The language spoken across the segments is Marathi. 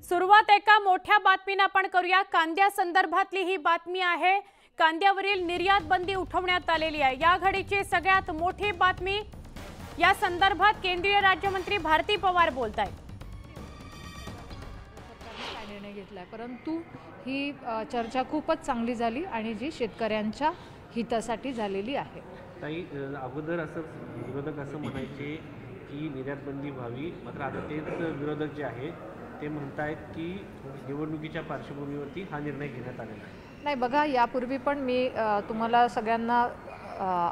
सुरुवात एका मोठ्या बातमीने आपण करूया। कांद्या संदर्भातली ही बातमी आहे। कांद्यावरील निर्यात बंदी उठवण्यात आलेली आहे। या घडीची सगळ्यात मोठी बातमी। या संदर्भात केंद्रीय राज्यमंत्री भारती पवार बोलतायत। सरकारने निर्णय घेतलाय, परंतु ही चर्चा खूपच चांगली झाली आणि जी शेतकऱ्यांच्या हितासाठी झालेली आहे। ताई, अगोदर असं विरोधक असं म्हणायचे की निर्यात बंदी व्हावी, मात्र आता तेच विरोधक जे आहे ते म्हणतायत की निवडणुकीच्या पार्श्वभूमीवरती हा निर्णय घेण्यात आलेला आहे। नाही, बघा, यापूर्वी पण मी तुम्हाला सगळ्यांना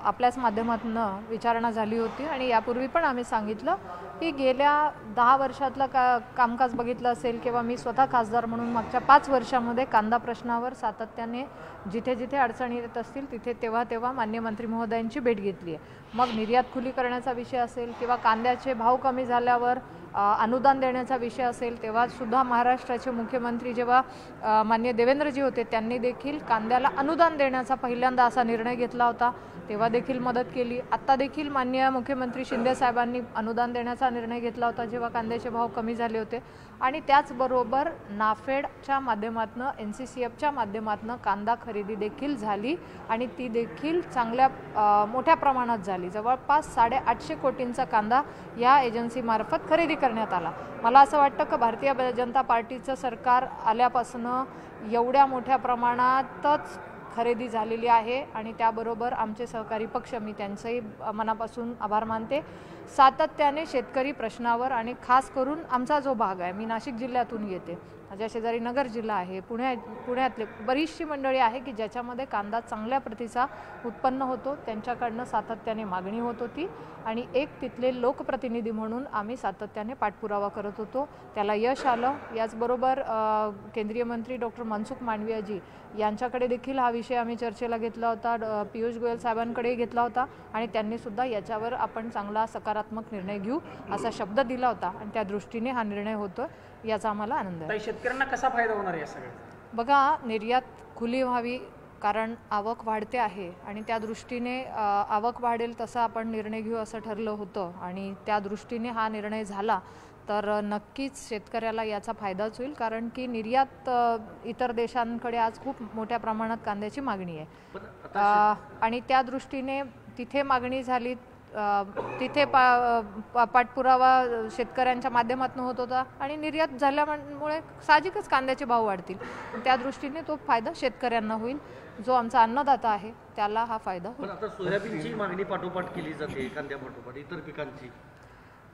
आपल्याच माध्यमातून विचारणा झाली होती आणि यापूर्वी पण आम्ही सांगितलं की गेल्या 10 वर्षातलं कामकाज बघितलं असेल किंवा मी स्वतः खासदार म्हणून मागच्या 5 वर्षामध्ये कांदा प्रश्नावर सातत्याने जिथे जिथे अडचणी येत असतील तिथे तेव्हा मान्य मंत्री महोदयांची भेट घेतली आहे। मग निर्यात खुली करण्याचा विषय असेल किंवा कांद्याचे भाव कमी झाल्यावर अनुदान देण्याचा विषय असेल, तेव्हा सुद्धा महाराष्ट्राचे मुख्यमंत्री जेव्हा मान्य देवेंद्रजी होते त्यांनी देखील कांद्याला अनुदान देण्याचा पहिल्यांदा असा निर्णय घेतला होता, तेव्हा देखील मदत केली। आता देखील मान्य मुख्यमंत्री शिंदे साहेबांनी अनुदान देण्याचा निर्णय घेतला होता जेव्हा कांद्याचे भाव कमी झाले होते। आणि त्याचबरोबर नाफेडच्या माध्यमातून NCCFच्या माध्यमातून कांदा खरेदी देखील झाली आणि ती देखील चांगल्या मोठ्या प्रमाणात झाली। जवळपास 850 कोटींचा कांदा या एजन्सीमार्फत खरेदी करण्यात आला। मला असं वाटतं की भारतीय जनता पार्टीचं सरकार आल्यापासून एवढ्या मोठ्या प्रमाणातच खरेदी झालेली आहे आणि त्याबरोबर आमचे सहकारी पक्ष, मी त्यांचंही मनापासून आभार मानते, सातत्याने शेतकरी प्रश्नावर आणि खास करून आमचा जो भाग आहे, मी नाशिक जिल्ह्यातून येते, माझ्या शेजारी नगर जिल्हा आहे, पुण्यातले बरीचशी मंडळी आहे की ज्याच्यामध्ये कांदा चांगल्या प्रतीचा उत्पन्न होतो, त्यांच्याकडनं सातत्याने मागणी होत होती आणि एक तिथले लोकप्रतिनिधी म्हणून आम्ही सातत्याने पाठपुरावा करत होतो, त्याला यश आलं। याचबरोबर केंद्रीय मंत्री डॉक्टर मनसुख मांडवियाजी यांच्याकडे देखील हा विषय आम्ही चर्चेला घेतला होता, पियुष गोयल साहेबांकडे घेतला होता आणि त्यांनी सुद्धा याच्यावर आपण चांगला सकारात्मक निर्णय घेऊ असा शब्द दिला होता आणि त्या दृष्टीने हा निर्णय होतो, याचा आम्हाला आनंद आहे। शेतकऱ्यांना कसा फायदा होणार या सगळ्याचा? बघा, निर्यात खुली व्हावी कारण आवक वाढते आहे आणि त्या दृष्टीने आवक वाढेल तसा आपण निर्णय घेऊ असं ठरलं होतं आणि त्या दृष्टीने हा निर्णय झाला तर नक्कीच शेतकऱ्याला याचा फायदाच होईल, कारण की निर्यात इतर देशांकडे आज खूप मोठ्या प्रमाणात कांद्याची मागणी आहे आणि त्या दृष्टीने तिथे मागणी झाली, तिथे पाठपुरावा शेतकऱ्यांच्या माध्यमातून होत होता आणि निर्यात झाल्यामुळे साहजिकच कांद्याचे भाव वाढतील, त्या दृष्टीने तो फायदा शेतकऱ्यांना होईल, जो आमचा अन्नदाता आहे त्याला हा फायदा होईल। आता सोयाबीनची मागणी पाठोपाठ केली जाते कांद्या पाठोपाठ इतर पिकांची।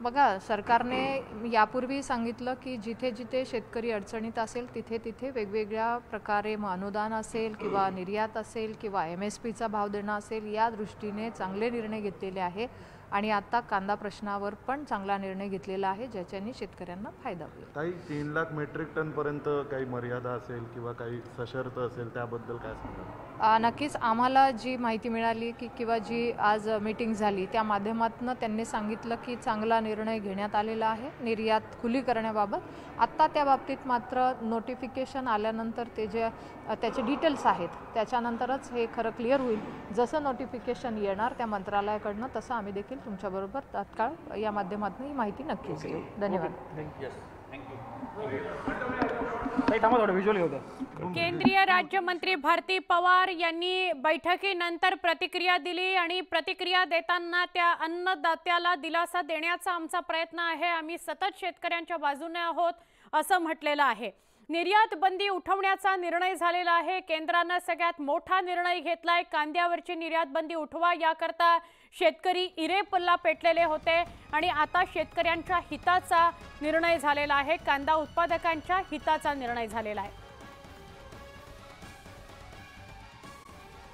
बघा, सरकारने यापूर्वी सांगितलं की जिथे जिथे शेतकरी अडचणीत असेल तिथे तिथे वेगवेगळ्या प्रकारे अनुदान असेल किंवा निर्यात असेल किंवा MSPचा भाव देणं असेल, या दृष्टीने चांगले निर्णय घेतलेले आहे आणि आता कांदा प्रश्नावर पण चांगला निर्णय घेतलेला आहे ज्याच्याने शेतकऱ्यांना फायदा होईल। काही 3 लाख मेट्रिक टन पर्यंत काही मर्यादा असेल किंवा काही सशर्त असेल त्याबद्दल काय सांगाल? नक्कीच आम्हाला जी माहिती मिळाली की किंवा जी आज मीटिंग झाली त्या माध्यमातून त्यांनी सांगितलं की चांगला निर्णय घेण्यात आलेला आहे निर्यात खुली करण्याबाबत। आत्ता त्या बाबतीत मात्र नोटिफिकेशन आल्यानंतर ते जे त्याचे डिटेल्स आहेत त्याच्यानंतरच हे खरं क्लिअर होईल। जसं नोटिफिकेशन येणार त्या मंत्रालयाकडनं तसं आम्ही देखील तुमच्याबरोबर तात्काळ या माध्यमातून ही माहिती नक्कीच देऊ। धन्यवाद। केंद्रीय राज्यमंत्री भारती पवार यांनी बैठकीनंतर प्रतिक्रिया दिली आणि प्रतिक्रिया देताना त्या अन्नदात्याला दिलासा देण्याचा आमचा प्रयत्न आहे, आम्ही सतत शेतकऱ्यांच्या बाजूने आहोत असं म्हटलेलं आहे। निर्यात बंदी उठवण्याचा निर्णय झालेला आहे। केंद्राने सगळ्यात मोठा निर्णय घेतलाय, कांद्यावरची निर्यात बंदी उठवा याकरता शेतकरी इरेपल्ला पेटलेले होते आणि आता शेतकऱ्यांच्या हिताचा निर्णय झालेला आहे, कांदा उत्पादकांच्या हिताचा निर्णय झालेला आहे।